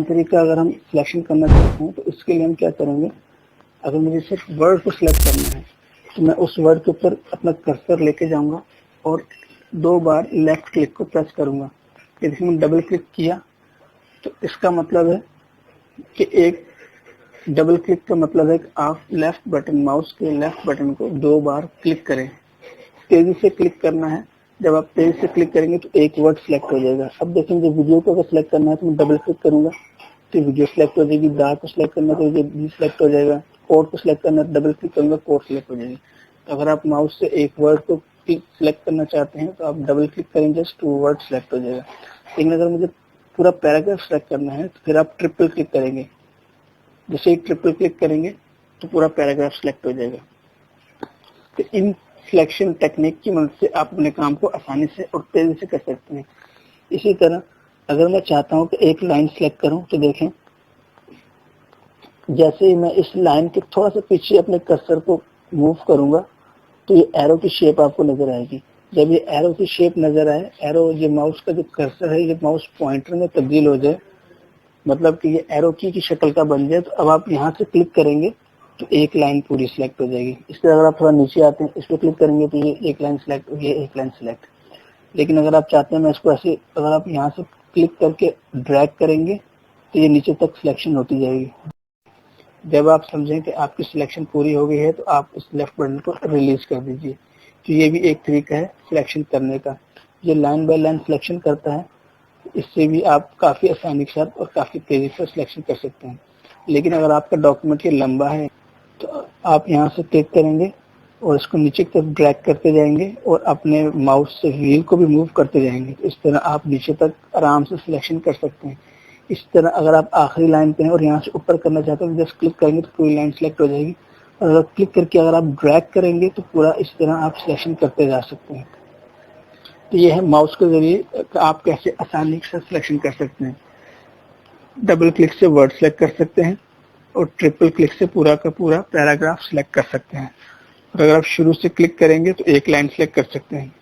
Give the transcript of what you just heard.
तरीका अगर हम सिलेक्शन करना चाहते हैं तो इसके लिए हम क्या करेंगे, अगर मुझे सिर्फ वर्ड को सिलेक्ट करना है तो मैं उस वर्ड के ऊपर अपना कर्सर लेके जाऊंगा और 2 बार लेफ्ट क्लिक को प्रेस करूंगा। यदि मैंने डबल क्लिक किया तो इसका मतलब है कि एक डबल क्लिक का मतलब है कि आप लेफ्ट बटन, माउस के लेफ्ट बटन को 2 बार क्लिक करें। तेजी से क्लिक करना है। जब आप तेजी से क्लिक करेंगे तो एक वर्ड सिलेक्ट हो जाएगा। अब देखेंगे वीडियो को अगर सिलेक्ट करना है तो मैं डबल क्लिक करूंगा तो वीडियो सिलेक्ट हो जाएगी। दा को सिलेक्ट करना है तो ये भी सिलेक्ट हो जाएगा। कोड को सिलेक्ट करना है डबल क्लिक करूंगा, कोड सिलेक्ट हो जाएगी। तो अगर आप माउस से एक वर्ड को सिलेक्ट करना चाहते हैं तो आप डबल क्लिक करेंगे, 2 वर्ड सिलेक्ट हो जाएगा। लेकिन अगर मुझे पूरा पैराग्राफ सिलेक्ट करना है तो फिर आप ट्रिपल क्लिक करेंगे। जैसे ही ट्रिपल क्लिक करेंगे तो पूरा पैराग्राफ सिलेक्ट हो जाएगा। तो इन सिलेक्शन टेक्निक की मदद से आप अपने काम को आसानी से और तेजी से कर सकते हैं। इसी तरह अगर मैं चाहता हूं कि एक लाइन सिलेक्ट करूं तो देखें, जैसे ही मैं इस लाइन के थोड़ा सा पीछे अपने कर्सर को मूव करूंगा तो ये एरो की शेप आपको नजर आएगी। जब ये एरो की शेप नजर आए, एरो ये माउस का जो कर्सर है ये माउस पॉइंटर में तब्दील हो जाए, मतलब कि ये एरो की शक्ल का बन जाए, तो अब आप यहाँ से क्लिक करेंगे तो एक लाइन पूरी सिलेक्ट हो जाएगी। इस तरह अगर आप थोड़ा नीचे आते हैं, इस पर क्लिक करेंगे तो ये एक लाइन सिलेक्ट, ये एक लाइन सिलेक्ट। लेकिन अगर आप चाहते हैं मैं इसको ऐसे, अगर आप यहाँ से क्लिक करके ड्रैग करेंगे तो ये नीचे तक सिलेक्शन होती जाएगी। जब आप समझें कि आपकी सिलेक्शन पूरी हो गई है तो आप इस लेफ्ट बटन को रिलीज कर दीजिए। तो ये भी एक तरीका है सिलेक्शन करने का। ये लाइन बाय लाइन सिलेक्शन करता है। इससे भी आप काफी आसानी के साथ और काफी तेजी से सिलेक्शन कर सकते हैं। लेकिन अगर आपका डॉक्यूमेंट ये लंबा है तो आप यहाँ से क्लिक करेंगे और इसको नीचे की तरफ ड्रैग करते जाएंगे और अपने माउस से व्हील को भी मूव करते जाएंगे। इस तरह आप नीचे तक आराम से सिलेक्शन कर सकते हैं। इस तरह अगर आप आखिरी लाइन पे हैं और यहाँ से ऊपर करना चाहते हैं तो जस्ट क्लिक करेंगे तो पूरी लाइन सिलेक्ट हो जाएगी। और अगर क्लिक करके अगर आप ड्रैग करेंगे तो पूरा इस तरह आप सिलेक्शन करते जा सकते हैं। तो ये है माउस के जरिए आप कैसे आसानी से सिलेक्शन कर सकते हैं। डबल क्लिक से वर्ड सिलेक्ट कर सकते हैं और ट्रिपल क्लिक से पूरा का पूरा पैराग्राफ सिलेक्ट कर सकते हैं। और अगर आप शुरू से क्लिक करेंगे तो एक लाइन सिलेक्ट कर सकते हैं।